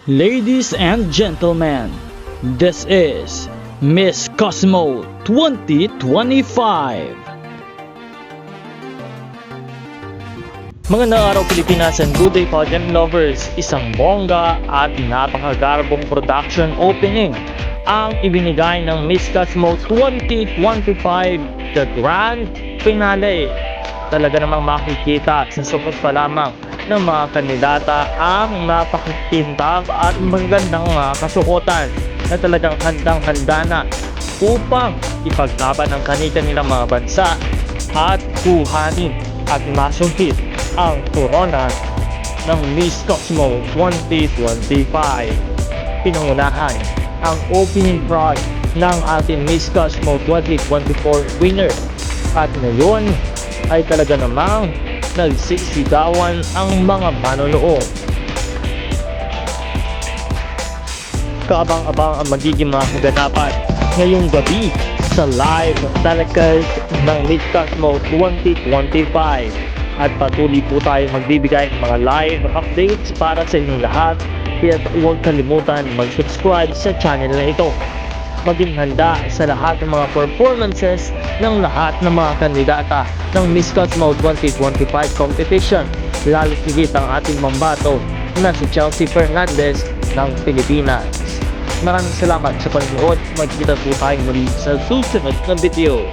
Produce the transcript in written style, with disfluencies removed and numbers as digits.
Ladies and gentlemen, this is Miss Cosmo 2025. Magandang araw Pilipinas and good day pageant lovers. Isang bongga at napakagarbong production opening ang ibinigay ng Miss Cosmo 2025, the grand finale. Talaga namang makikita sa sukat pa lamang ng mga kandidata ang napakakintang at magandang kasuotan na talagang handang-handa na upang ipaglaban ang kanilang mga bansa at kuhanin at masungkit ang corona ng Miss Cosmo 2025. Pinangunahan ang opening prize ng ating Miss Cosmo 2024 winner at ngayon ay talaga namang nagsisigawan ang mga manonood. Kaabang-abang ang magiging mga kaganapan ngayong gabi sa live telecast ng Miss Cosmo 2025 at patuloy po tayo magbibigay ng mga live updates para sa inyong lahat, kaya huwag kalimutan mag-subscribe sa channel na ito. Maging handa sa lahat ng mga performances ng lahat ng mga kandidata ng Miss Cosmo 2025 competition, lalo higit ang ating mambato na si Chelsea Fernandez ng Pilipinas. Maraming salamat sa panonood. Magkita po tayo muli sa susunod na video.